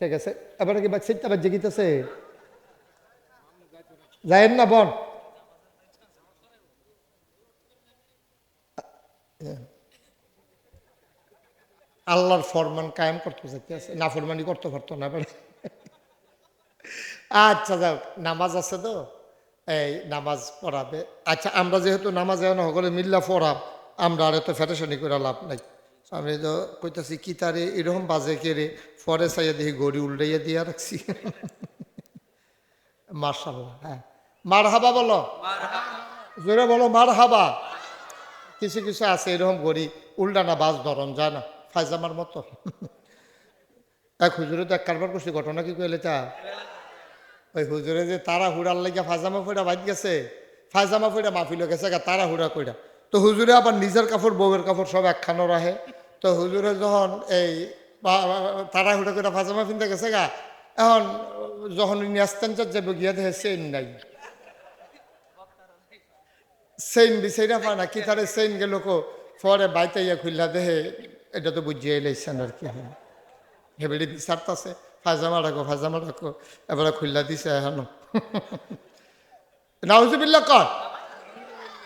ঠিক আছে, এবারে কি বাচ্চা আবার জেগিতেছে, যায়েন না বোন। আল্লাহর ফরমান কায়েম করতে চাইতেছে, না ফরমানি করতে পারতো না। আচ্ছা যাও, নামাজ আছে তো, এই নামাজ পড়াবে। আচ্ছা আমরা যেহেতু নামাজ এখন সকলে মিল্লা পড়াব, আমরা আর এত ফেটেশানি করে লাভ নাই। আমি তো কইতাছি কি তারে এরকম বাজে কেড়ে পরে চাইয়া দেখি গড়ি উল্টাইয়া দিয়া রাখছি। মার্শাল্লাহ, হ্যাঁ মার হাবা বলো, জোরে বলো মার হাবা। কিছু কিছু আছে এরকম গড়ি উল্টানা বাজ ধরন যায় না, ফায়জামার মতো। এক হুজুরে তো এক কারবার করছি, ঘটনা কি কইলে তা ওই হুজুরে যে তারা হুড়ার লাগিয়া ফায়জামা ফুড়া বাদ গেছে, ফায়জামা ফুড়া মাহফিল গেছে গা তারা হুড়া কইরা। তো হুজুরে আবার নিজের কাপড় বউয়ের কাপড় সব একখানো রাহে। তো হুজুরে যখন এই তারা হুড়া করে ফায়জামা পিনতে গেছে গা, এখন যখন নিয়াস্তান যাবে গিয়া দেখে চেইন নাই, চেইন বিচাইরা পায় না, কি তারে চেইন গেল কো পরে বাইতে ইয়া খুললা দেহে, এটা তো বুঝিয়ে এলাইছেন আর কি। হ্যাঁ হেবেড়ি বিচারতাছে ফায়জামা রাখো ফায়জামা রাখো, এবারে খুললা দিছে এখনো। নাউজুবিল্লাহ কর,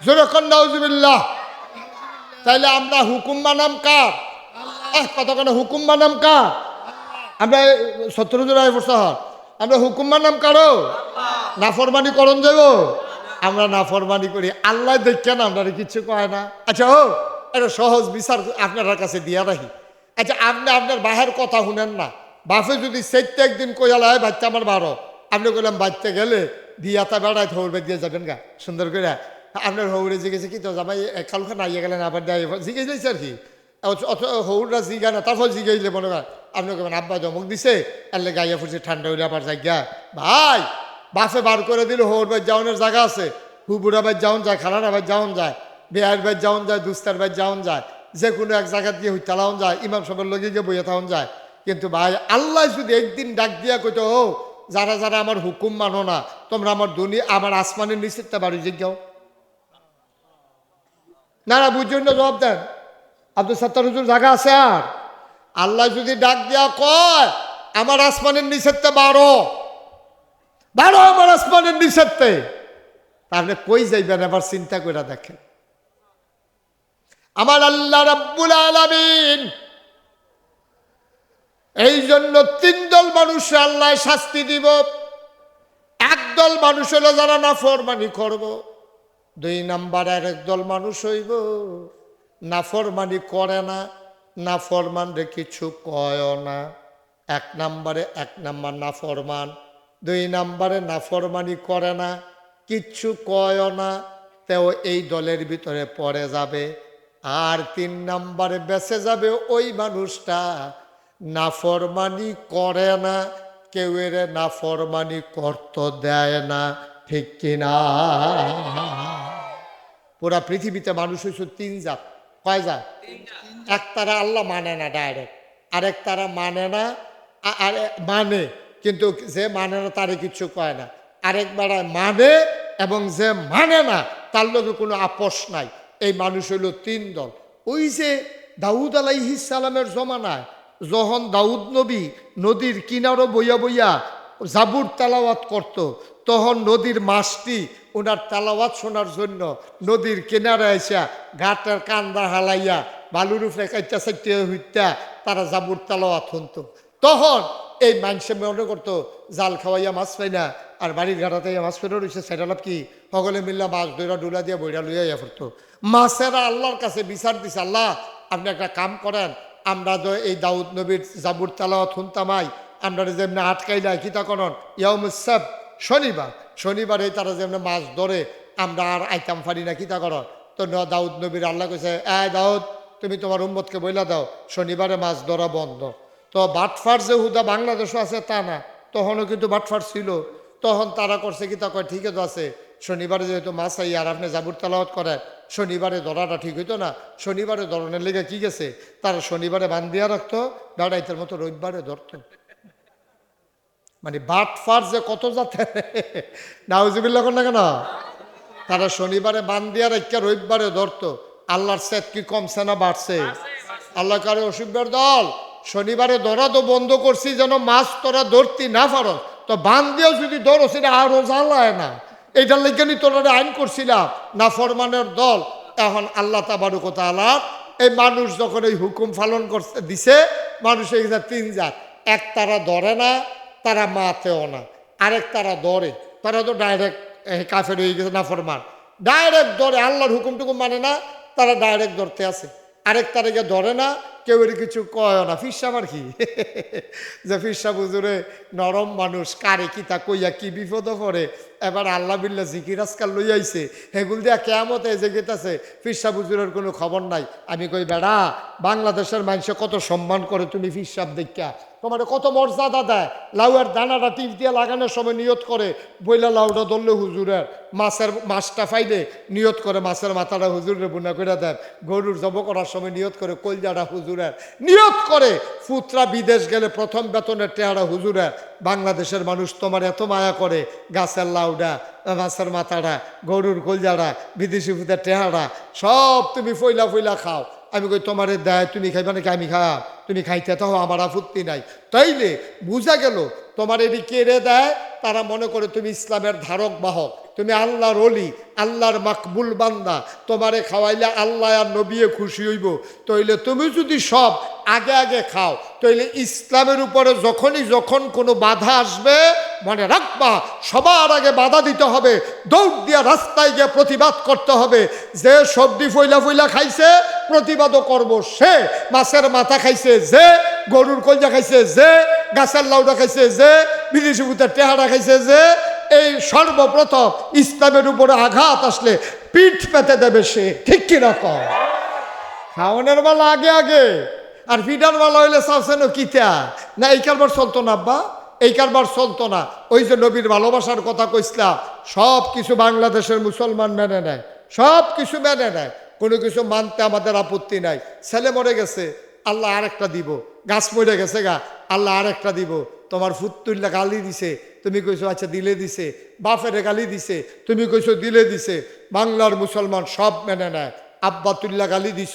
জোরে কর নাউজুবিল্লাহ। তাইলে আমরা হুকুম মানাম কার? কতক্ষণ হুকুম মানাম কার? আমরা 17 জন বছর আমরা হুকুম মানাম কারো, নাফরমানি করণ যাব, আমরা নাফরমানি করি। আল্লাহ দেখেন আমরা কিছু কয় না। আচ্ছা ও এটা সহজ বিচার আপনার কাছে দিয়া রাখি। আচ্ছা আপনি আপনার বাহের কথা শুনেন না, বাপে যদি সেটতে একদিন কইয়াল হয় বাচ্চা আমার বারো, আপনি কইলাম বাচ্চা গেলে দিয়াতা বেড়ায় হৌড় দিয়ে যাবেন গা সুন্দর করে। আপনার হৌড়ে জিজ্ঞেসে কি তো জামাই কালকে নাইয়ে গেলেন আবার দেয় জিজ্ঞেস দিয়েছে আর কি, হৌড়রা জিগা না তারপর জিগাইলে মনে হয় আপনি কেমন আব্বা জমক দিছে এলে গাইয়া ফুটছে ঠান্ডা হইলে আবার যাই গা ভাই। বাসে বার করে দিলে হৌর বাই যাওনের জায়গা আছে, হুবুরা বাই যাওন যায়, খালারা বাই যাওন যায়, বেয়ার বাই যাওন যায়, দুস্তার বাই যাওন যায়, যে কোনো এক জায়গা দিয়ে হইতালাওন যায়, ইমাম সবের লগে গিয়ে বইয়া থাউন যায়। কিন্তু ভাই আল্লাহ যদি একদিন ডাক দিয়া কইতো ও যারা যারা আমার হুকুম মানো না তোমরা আমার দুনিয়া আমার আসমানের নিচেরটা বাড়ি জিজ্ঞাও না, না বুঝছেন না, জবাব দেন। আব্দুল সত্তার হুজুর জায়গা আছে আর? আল্লাহ যদি ডাক দিয়া কয় আমার আসমানের নিচেরতে বারো বারো আমার আসমানের নিচেরতে, তাহলে কই যাইবেন এবার চিন্তা করে দেখেন। আমার আল্লাহ রাব্বুল আলামিন এই জন্য 3 দল মানুষ আল্লাহ শাস্তি দিব। একদল মানুষ হলো যারা নাফরমানি করব, 2 নাম্বার আর একদল মানুষ হইব নাফরমানি করে না, নাফরমান রে কিছু কয় না। 1 নাম্বার নাফরমান, 2 নাম্বারে নাফরমানি করে না, কিচ্ছু কয় না, তেও এই দলের ভিতরে পড়ে যাবে। আর 3 নাম্বারে বেঁচে যাবে ওই মানুষটা নাফরমানি করে না, কেউ এর নাফরমানি করতে দেয় না, ঠিক কিনা? পুরা পৃথিবীতে মানুষ হয়েছে 3 জাত। কয় জাত? এক তারা আল্লাহ মানে না ডাইরেক্ট, আরেক তারা মানে না, আর মানে কিন্তু যে মানে না তারে কিছু কয় না, আরেক বেড়ায় মানে এবং যে মানে না তার লগে কোনো আপোষ নাই। এই মানুষ হইল 3 দল। ওই যে দাউদ আলাইহিস সালামের জমানায় যখন দাউদ নবী নদীর কিনারো বইয়া বইয়া জাবুর তালাওয়াত করত, তখন নদীর মাছটি ওনার তালাওয়াত শোনার জন্য নদীর কিনারে আসা ঘাটের কান্দা হালাইয়া বালুর উপরে কাইটা চাইতে হইতা তারা জাবুর তালাওয়াত শুনত। তখন এই মানুষে মনে করতো জাল খাওয়াইয়া মাছ পাই না, আর বাড়ির ঘাটাতে মাছ ফেরো রয়েছে, সেটা লাভ কি? সকলে মিল্লা মাছ ধরা ডুলা দিয়া বইরা লইয়া ইয়া করতো। মাছেরা আল্লাহর কাছে বিচার দিছে, আল্লাহ আপনি একটা কাম করেন, আমরা তো এই দাউদ নবীর জাবুর তালাওয়াত শুনতামাই, আমরা যেমনি আটকাইলা কিতা করন ইয়াউমুস-সাbt শনিবারে তারা যেমনি মাছ ধরে আমরা আর আইতাম পারি না, কিতা করন? তো দাউদ নবীর আল্লাহ কইছে দাউদ তুমি তোমার উম্মতকে বইলা দাও শনিবারে মাছ ধরা বন্ধ। তো বাটফার যে হুদা বাংলাদেশও আছে তা না, তখনও কিন্তু বাটফার ছিল। তখন তারা করছে কি তা কয় ঠিক আছে, শনিবারে যেহেতু মাছ আই আর আপনি জাবুর তালাওয়াত করেন, শনিবারে ধরাটা ঠিক হইতো না, শনিবারে ধরনের লেগে কি গেছে তারা শনিবারে বান্ধিয়া রাখতো, দাঁড়াইতের মতো রবিবারে ধরতো। মানে বাটফার যে কত জাতে নাউজুবিল্লাহ না কেন, তারা শনিবারে বান্ধিয়া রাখা রবিবারে ধরতো। আল্লাহর সেট কি কমছে না বাড়ছে? আল্লাহ কারে অসুবিধার দল শনিবারে ধরা তো বন্ধ করছি যেন মাছ তোরা ধরতি না পারো, তো বান দিয়েও যদি ধরো সেটা আরো জ্বালায় না। এইটার লেগে তোরা আইন করছিলাম না ফরমানের দল। এখন আল্লাহ তাবারক ওয়া তাআলা এই মানুষ যখন এই হুকুম পালন করতে দিছে, মানুষ এই তিন জাত, এক তারা ধরে না, তারা মাতেও না, আরেক তারা ধরে, তারা তো ডাইরেক্ট কাফের হয়ে গেছে, না ফরমান, ডাইরেক্ট ধরে, আল্লাহর হুকুমটুকু মানে না, তারা ডাইরেক্ট ধরতে আছে। আরেক তারিখে ধরে না, কেউ এর কিছু কয় না। ফিরসাব আর কি যে ফিরসাব হুজুরে নরম মানুষ, কারে কি তা কইয়া কি বিপদ পড়ে, এবার আল্লাহ বিল্লাহ জিকির আজকাল লই আইছে, হেগুল দিয়া কেয়ামতে যে গেতাছে, ফিরসাব হুজুরের কোনো খবর নাই। আমি কই বেড়া, বাংলাদেশের মানুষে কত সম্মান করে, তুমি ফিরসাব দেখা তোমার কত মর্যাদা দেয়। লাউয়ের দানাটা টিপ দিয়ে লাগানোর সময় নিয়ত করে, বইলা লাউটা ধরলে হুজুরের, মাছটা ফাইলে নিয়ত করে মাছের মাথাটা হুজুরের বুনা করে দেন, গরুর জব করার সময় নিয়ত করে কলজাটা হুজুরের, নিয়ত করে পুত্রা বিদেশ গেলে প্রথম বেতনের টেহারা হুজুরের। বাংলাদেশের মানুষ তোমার এত মায়া করে, গাছের লাউডা, মাছের মাথাটা, গরুর কলজাটা, বিদেশি ফুতের টেহারা সব তুমি ফইলা ফইলা খাও। আমি কই তোমারে দেয়, তুমি খাইবা নাকি আমি খা, তুমি খাইতে তাও আমার আপত্তি নাই। তাইলে বুঝা গেল তোমার এটি কেড়ে দেয়, তারা মনে করে তুমি ইসলামের ধারক বাহক, তুমি আল্লাহর অলি, আল্লাহর মাকবুল বান্দা, তোমারে খাওয়াইলে আল্লাহ আর নবিয়ে খুশি হইব। তাইলে তুমি যদি সব আগে আগে খাও, তাইলে ইসলামের উপরে যখন কোনো বাধা আসবে, মনে রাখবা সবার আগে বাধা দিতে হবে, দৌড় দিয়া রাস্তায় গিয়ে প্রতিবাদ করতে হবে। যে সবজি ফইলা ফইলা খাইছে প্রতিবাদও করব, সে মাছের মাথা খাইছে, যে গরুর কলজা খাইছে, যে গাছের লাউডা খাইছে, যে বিদেশি ভূতের টেহারা খাইছে, যে এই সর্বপ্রথম ইসলামের উপরে আঘাত আসলে পিঠ পেতে দেবে সে। ঠিক কিরকম? খাওয়ানোর বেলা আগে আগে, আর ফিডার বেলা হইলে চাচ্ছেন কিতা না, এই কারবার চলতো না আব্বা, এই কারবার চলতো না। ওই যে নবীর ভালোবাসার কথা কইছিলাম, সব কিছু বাংলাদেশের মুসলমান মেনে নেয়, সব কিছু মেনে নেয়, কোনো কিছু মানতে আমাদের আপত্তি নাই। ছেলে মরে গেছে, আল্লাহ আরেকটা দিব, গাছ মরে গেছে গা, আল্লাহ আরেকটা দিব। তোমার ফুতুল্লা গালি দিছে, তুমি কইছো আচ্ছা দিলে দিছে, বাপেরে গালি দিছে, তুমি কইছো দিলে দিছে। বাংলার মুসলমান সব মেনে নেয়। আব্বাতুল্লাহ গালি দিছ,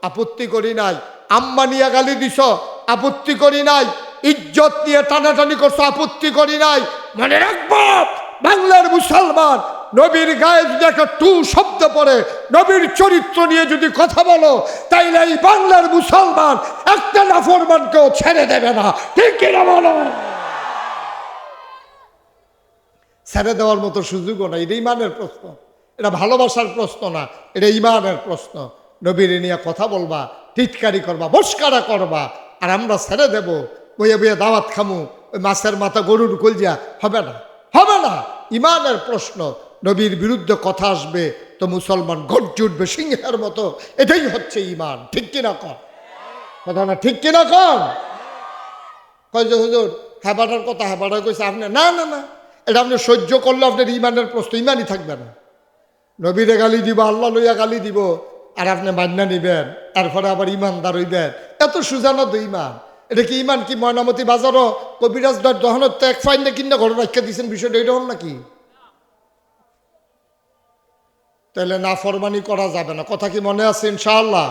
আপত্তি করি নাই, আম্মা নিয়ে গালি দিছ, আপত্তি করি নাই, ইজ্জত নিয়ে টানাটানি করছো, আপত্তি করি নাই। মনে রাখবো বাংলার মুসলমান নবীর গায়ে যদি একটা টু শব্দ পড়ে, নবীর চরিত্র নিয়ে যদি কথা বলো, তাইলে এই বাংলার মুসলমান একটা নাফরমানকেও ছেড়ে দেবে না। ঠিক কিনা বলো? ছেড়ে দেওয়ার মতো সুযোগও না। এটা ইমানের প্রশ্ন, এটা ভালোবাসার প্রশ্ন না, এটা ইমানের প্রশ্ন। নবীর নিয়ে কথা বলবা, টিটকারি করবা, মস্কারা করবা, আর আমরা ছেড়ে দেব, বইয়ে বইয়ে দাওয়াত খামু, ওই মাছের মাথা গরুর কলজা, হবে না, হবে না। ইমানের প্রশ্ন, নবীর বিরুদ্ধে কথা আসবে তো মুসলমান গর্জে উঠবে সিংহের মতো। এটাই হচ্ছে ইমান। ঠিক কিনা কন? কথা না ঠিক কিনা কন? কয় যে হুজুর হেবাটার কথা, হেবাটা কইছে আপনি, না না না, এটা আপনি সহ্য করলে আপনার ইমানের প্রশ্ন, ইমানই থাকবে না। নবীরে গালি দিব, আল্লাহ লইয়া গালি দিব, আর আপনি মান্না নিবেন, এরপরে আবার ইমানদার হইবেন। এত সুজানো তো ইমান। এটা কি ইমান? কি ময়নামতি বাজারও কবিরাজ দহনের তো এক ফাইন কিনা ঘরে রাখা দিচ্ছেন, বিষয়টা এরকম নাকি? তাহলে না ফরমানি করা যাবে না। কথা কি মনে আছে? ইনশাআল্লাহ।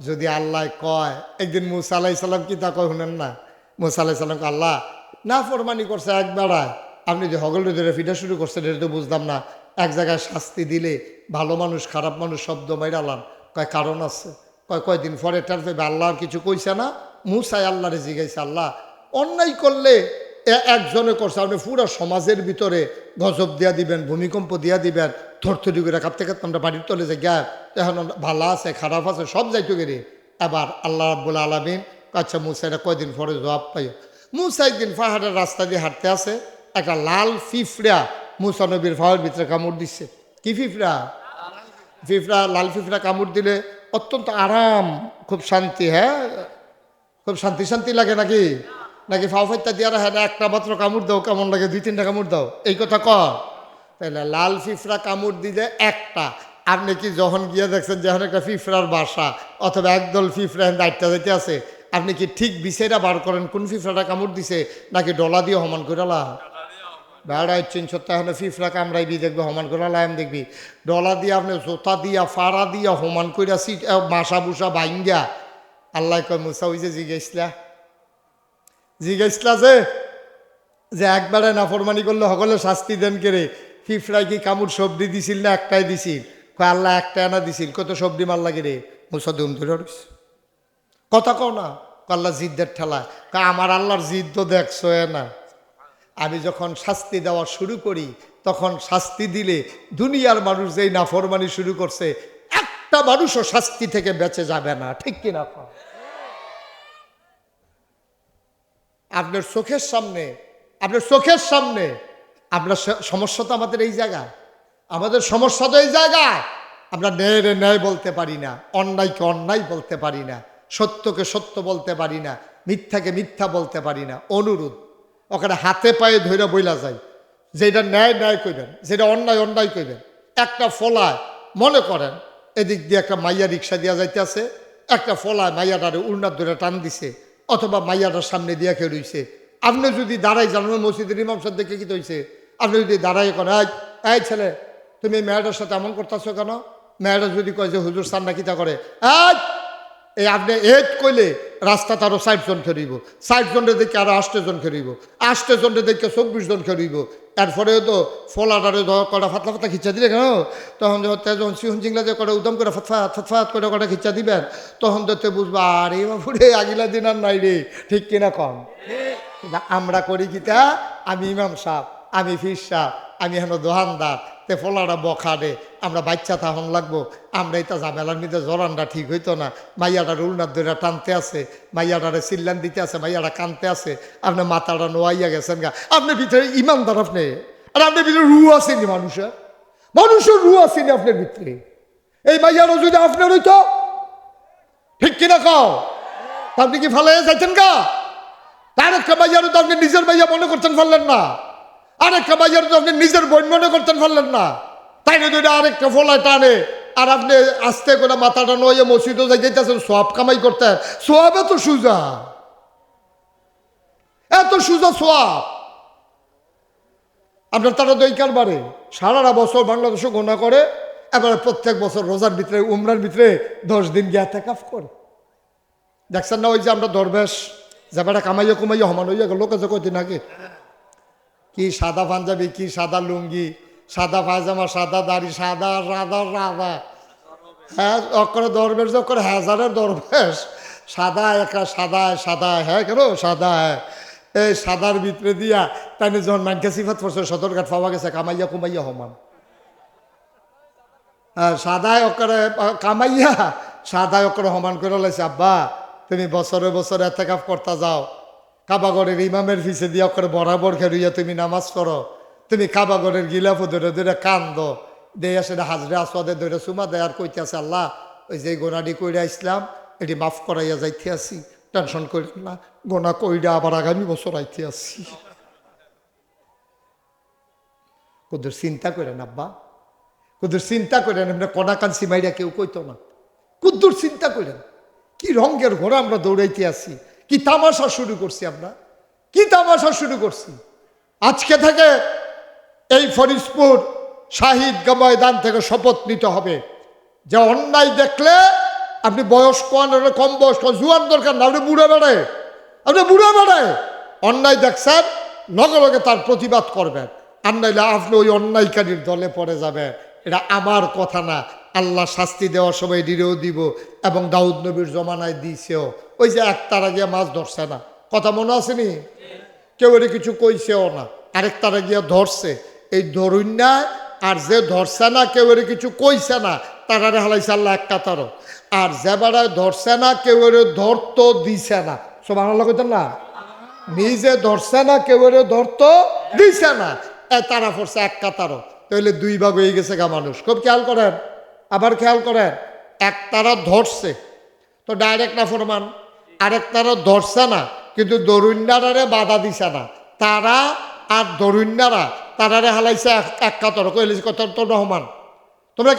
যদি আল্লাহ কয়, একদিন মুসা আলাইহিস সালাম কি তা কয় শুনেন না, মুসা আলাইহিস সালামকে আল্লাহ না ফরমানি করছে এক বেড়ায়, আপনি যে হগল ধরে ফিটা শুরু করছেন এটা তো বুঝলাম না, এক জায়গায় শাস্তি দিলে ভালো মানুষ খারাপ মানুষ শব্দ মাইরালাম, কয় কারণ আছে। কয়দিন পরে টার পেবে আল্লাহ আর কিছু কইছে না, মুসাই আল্লাহরে জিগাইছে, আল্লাহ অন্যায় করলে একজনে করছে, আপনি পুরো সমাজের ভিতরে গজব দিয়া দিবেন, ভূমিকম্প দিয়া দিবেন, থরথরি করে কাঁপতে কাঁপতে আমরা বাড়ির তলে যে গ্যাপ, এখন ভালো আছে খারাপ আছে সব যাইতো গেলে। এবার আল্লাহ রাব্বুল আলামিন আচ্ছা মুসা এটা কয়দিন পরে জবাব পাই। মুসা একদিন পাহাড়ের রাস্তা দিয়ে হাঁটতে আছে, একটা লাল ফিফড়া মুসা নবীর পাহাড়ের ভিতরে কামড় দিচ্ছে। কি ফিফড়া? ফিফড়া, লাল ফিফড়া কামড় দিলে অত্যন্ত আরাম, খুব শান্তি। হ্যাঁ, খুব শান্তি শান্তি লাগে নাকি? নাকি ফাউফাইতা দিয়ে হ্যাঁ একটা মাত্র কামড় দাও কেমন লাগে, 2-3টা কামড় দাও, এই কথা কর। তাহলে লাল ফিফড়া কামড় দিলে একটা, আপনি কি যখন গিয়ে দেখছেন যখন একটা ফিফড়ার বাসা অথবা একদল ফিফড়া দায়িত্ব যেতে আছে, আপনি কি ঠিক বিষয়টা বার করেন কোন ফিফড়াটা কামড় দিছে, নাকি ডলা দিয়ে সমান করালা? বেড়ায় 300 এখন ফিফড়া কামড়াইবি দেখবি সমান করে লাইম দেখবি, ডলা দিয়ে আপনি জোতা দিয়া ফাড়া দিয়া সমান কইরা সিট মাসা বুসা বাইঙ্গা। আল্লাহ কয় মুসা ওই যে জিজ্ঞেসলা জিজ্ঞাসলা যে একবারে নাফরমানি করলে সকলে শাস্তি দেন কেড়ে ফিফড়াই কি কামড় সবজি দিছিল না একটাই দিছিল? কয় আল্লাহ একটা আনা দিছিল। কত সবজি মার লাগে রে মুসাদুম ধরে রইছে। কথা কও না আল্লাহ জিদ্দের ঠেলা। আমার আল্লাহর জিদ তো দেখছো না। আমি যখন শাস্তি দেওয়া শুরু করি তখন শাস্তি দিলে দুনিয়ার মানুষ যেই নাফরমানি শুরু করছে একটা মানুষও শাস্তি থেকে বেঁচে যাবে না। ঠিক কিনা? আপনার চোখের সামনে আপনার সমস্যা তো আমাদের এই জায়গায়। আমাদের সমস্যা তো এই জায়গায় আমরা ন্যায়রে ন্যায় বলতে পারি না, অন্যায়কে অন্যায় বলতে পারি না, সত্যকে সত্য বলতে পারি না, মিথ্যাকে মিথ্যা বলতে পারি না। অনুরোধ ওখানে হাতে পায়ে ধরে বইলা যায়, যেটা ন্যায় ন্যায় কইবেন, যেটা অন্যায় অন্যায় কইবেন। একটা ফলায় মনে করেন এদিক দিয়ে একটা মাইয়া রিক্সা দিয়া যাইতেছে, একটা ফলায় মাইয়াটারে উড়নার ধরে টান দিছে, অথবা মাইয়াটার সামনে দিয়া খেয়ে রইছে। আপনি যদি দাঁড়াই জানানো মসজিদের ইমাম সাহেব দেখে কি হয়েছে, আপনি যদি দাঁড়াই করেন এই ছেলে তুমি এই মেয়েটার সাথে এমন করতেছো কেন? মেয়েটা যদি কয় যে হুজুর সান্না কিতা করে, এই আপনি এড কইলে রাস্তা তারও 60 জন খেরিব, 60 জনের দেখে আরো 8 জন খেরিব, 8 জনের দেখে 24 জন খেরিব। এরপরেও তো ফলাটারে কটা ফাতলা ফাতলা খিচ্চা দিলে কেন? তখন যখন সিহন চিংলা যে কটা উদম করে ফতফাত ফতফাত করে কটা খিচ্চা দিবেন, তখন তো বুঝবা আরে বাবুরে আগিলা দিন আর নাই রে। ঠিক কিনা কম? আমরা করি কিতা, আমি ইমাম সাহেব, আমি ফির সাহেব, আমি হেন দোহানদার, তে ফলাটা বখারে আমরা বাচ্চা থাহন লাগবো। আমরা এটা ঝামেলার মধ্যে জরানটা ঠিক হইতো না। মাইয়াটার উলনার ধরে টানতে আছে, মাইয়াটারে চিল্লান দিতে আছে, মাইয়াটা কানতে আছে, আপনার মাথাটা নোয়াইয়া গেছেন গা। আপনার ভিতরে ইমানদার আপনি, আর আপনার ভিতরে রু আসেনি মানুষের রু আসেনি আপনার ভিতরে। এই মাইয়াটা যদি আপনার হইতো, ঠিক কিনা কও, আপনি কি ফালাই যাইতেন গা? আরেকটা মাইয়ারও তো আপনি নিজের মাইয়া মনে করতেন পারলেন না, আরেকটা মাইয়ারও তো আপনি নিজের বোন মনে করতেন পারলেন না। তাই না যদি আরেকটা ফলায় টানে আর আপনি আস্তে করে মাথাটা নয় মসজিদও যাইতেছেন সোয়াব কামাই করতেন। সোয়াব এত সোজা সোয়াব। আপনার তারা দইকার বারে সারাটা বছর বাংলাদেশে গোনা করে, এবারে প্রত্যেক বছর রোজার ভিতরে উমরার ভিতরে 10 দিন গিয়া তেকাফ করে। দেখছেন না ওই যে আমরা দরবেশ যাবাটা কামাইয়া কুমাইয়া সমান হইয়া গেল, লোকে যে কয়দিন আগে কি সাদা পাঞ্জাবি, কি সাদা লুঙ্গি, সাদা পায়জামা, সাদা দাড়ি, সাদা রাধা রাধা, হ্যাঁ অকরে দরবেশ অকরে হাজারের দরবেশ, সাদা একা সাদা সাদা, হ্যাঁ কেন সাদা, হ্যাঁ এই সাদার ভিতরে দিয়া তাই যখন মানকে সিফাত পড়ছে সদরঘাট পাওয়া গেছে কামাইয়া কুমাইয়া সমান। সাদায় অকরে কামাইয়া সাদায় অকরে সমান করে লাইছে। আব্বা তুমি বছরে বছরে এতেকাফ করতে যাও, কাবাগরের ইমামের ফিসে দিয়া করে বরাবর খেরুইয়া তুমি নামাজ পড়ো, তুমি কাবাগরের গিলাফ ধরে ধরে কান্দ দেয়া, সেটা হাজরে আসওয়াদে ধরে সুমা দেয় আর কইতে আছে আল্লাহ ওই যে গোনাডি কইরা ইসলাম এটি মাফ করাইয়া যাইতে আসি, টেনশন করেন না, গোনা কইরা আবার আগামী বছর আইতে আসি। কুদুর চিন্তা করেন আব্বা, কুদুর চিন্তা করেন, এমনি কনা কানসি মাইরা কেউ কইতো না। কুদ্দুর চিন্তা করেন কি রঙের ঘোড়া আমরা দৌড়াইতে আসি, কি তামাশা শুরু করছি আমরা, কি তামাশা শুরু করছি। আজকে থেকে এই ফরিদপুর শাহিদ ময়দান থেকে শপথ নিতে হবে যে অন্যায় দেখলে আপনি বয়স্ক কম বয়স্ক জুয়ান দরকার না, আপনি বুড়ে বেড়ায়, অন্যায় দেখছেন লগে লগে তার প্রতিবাদ করবেন, আর নাইলে আপনি ওই অন্যায়কারীর দলে পড়ে যাবেন। এটা আমার কথা না, আল্লাহ শাস্তি দেওয়ার সময় দিলেও দিব এবং দাউদ নবীর জমানায় দিয়েছেও। ওই যে এক তারা গিয়া মাছ ধরছে না, কথা মনে আসেনি? কেউ এটা কিছু কইছেও না, আরেক তারা গিয়া ধরছে। এই ধরুন না, আর যে ধরছে না কেউ এর কিছু কইছে না, তারারে হালাইছে আল্লাহ এক কাতারও। আর যে বেড়ায় ধরছে না কেউ এর ধরতো দিছে না, সুবহানাল্লাহ কইতেন না, নিজে ধরছে না কেউ এর ধরতো দিছে না, তারা পড়ছে এক কাতারও। তাহলে 2 ভাগ হয়ে গেছে গা মানুষ। খুব খেয়াল করেন, আবার খেয়াল করেন, এক তারা ধরছে তো ডাইরেক্ট না ফরমান, আরেক তারা ধরছে না কিন্তু দরুন্যারে বাধা দিছে না, তারা আর দরুন্যারা তারারে হালাইছে এক কাতর, কইলে কত সমান, তোমরা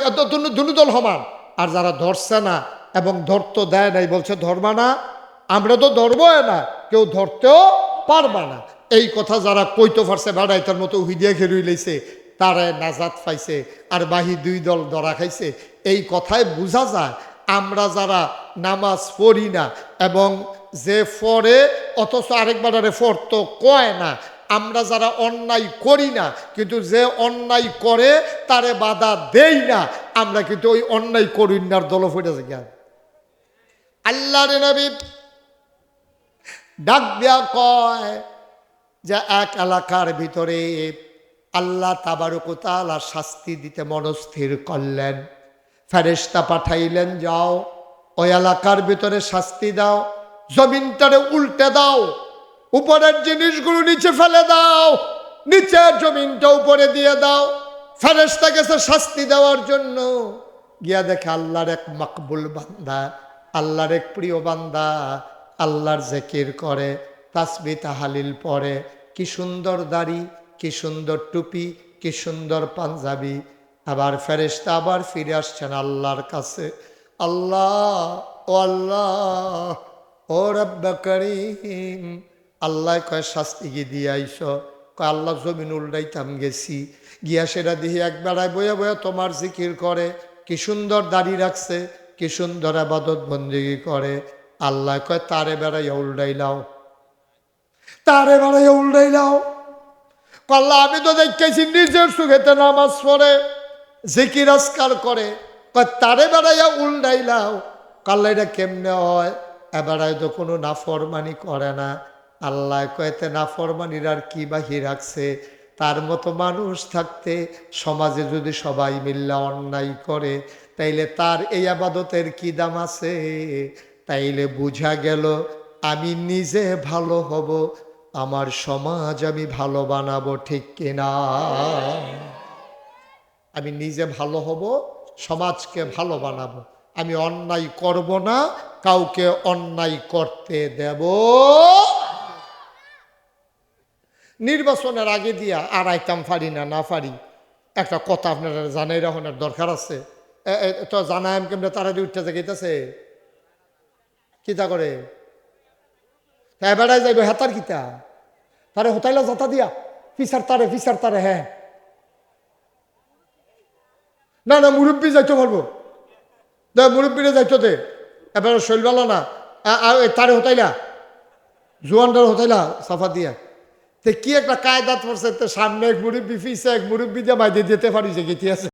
দুটো দল সমান। আর যারা ধরছে না এবং ধরতে দেয় নাই বলছে ধরবা না, আমরা তো ধরবো না, কেউ ধরতেও পারবা না। এই কথা যারা কইতে পারছে বেড়াইতার মতো উহিদিয়া খেলুই লইছে, তারা নাজাত পাইছে, আর বাহি 2 দল ধরা খাইছে। এই কথায় বোঝা যায় আমরা যারা নামাজ পড়ি না এবং যে ফরে অথচ আরেকবারে ফর তো কয় না। আমরা যারা অন্যায় করি না কিন্তু যে অন্যায় করে তারে বাধা দেই না, আমরা কিন্তু ওই অন্যায় করি না দল ফুটেছে জ্ঞান। আল্লাহর নবী ডাক দেয়া কয় যে এক এলাকার ভিতরে আল্লাহ তাবারক ওয়া তাআলা শাস্তি দিতে মনস্থির করলেন। ফেরেশতা পাঠাইলেন, যাও ওই এলাকার ভিতরে শাস্তি দাও, জমিনটারে উল্টে দাও, উপরের জিনিসগুলো নিচে ফেলে দাও, নিচের জমিনটা উপরে দিয়ে দাও। ফেরেশতা গেছে শাস্তি দেওয়ার জন্য, গিয়া দেখে আল্লাহর এক মাকবুল বান্দা, আল্লাহর এক প্রিয় বান্দা আল্লাহর জিকির করে, তাসবিহ তাহলিল পড়ে, কি সুন্দর দাড়ি, কি সুন্দর টুপি, কি সুন্দর পাঞ্জাবি। আবার ফেরেশতা আবার ফিরে আসছেন আল্লাহর কাছে, আল্লাহ ও আল্লাহ ও রব্বে করিম। আল্লাহ কয় শাস্তি কি দিয়ে আইস? কয় আল্লাহ জমিন উল্টাইতাম গেছি, গিয়া সেটা দিয়ে একবেলায় বয়ে বয়ে তোমার জিকির করে, কি সুন্দর দাড়ি রাখছে, কি সুন্দর ইবাদত বন্দেগী করে। আল্লাহ কয় তারে বেড়াইয়া উল্টাইলাও, তারে বেড়াইয়া উল্টাইলাও। আল্লাহ আমি তো দেখতেছি নিজের সুখেতে নামাজ পড়ে, জিকির আজকার করে, কয় তারে বেড়াইয়া উল্টাইলাও। আল্লাহ এটা কেমনে হয়? এবারায় তো কোনো নাফরমানি করে না। আল্লাহ কয়েতে নাফরমানির আর কি বাহি রাখছে? তার মতো মানুষ থাকতে সমাজে যদি সবাই মিল্লা অন্যায় করে তাইলে তার এই আবাদতের কি দাম আছে? তাইলে বুঝা গেল আমি নিজে ভালো হব, আমার সমাজ আমি ভালো বানাবো, ঠিক কিনা? আমি নিজে ভালো হব, সমাজকে ভালো বানাবো, আমি অন্যায় করব না, কাউকে অন্যায় করতে দেব। নির্বাচনের আগে দিয়া আর আইতাম পারি না, না পারি একটা কথা আপনারা জানাই রাখনের দরকার আছে। তো জানায় কেমনে তারা দিয়ে উঠতে যাইতেছে কিতা করে, তাই বেড়ায় যাইব হেতার কিতা তারে হোতাইলা যাতা দিয়া ফিসার তারে হ্যাঁ না না মুরব্বী যাইতে পারবো, মুরব্বীরে যাইতো দে, এবার শৈলবালা না তারে হোতাইলা জোয়ানটার হোতাইলা সাফা দিয়া। তো কি একটা কায়দাত পড়ছে, সামনে এক মুরব্বী পিছে এক মুরব্বী দিয়ে বাইরে যেতে পারি যে গেতে আছে।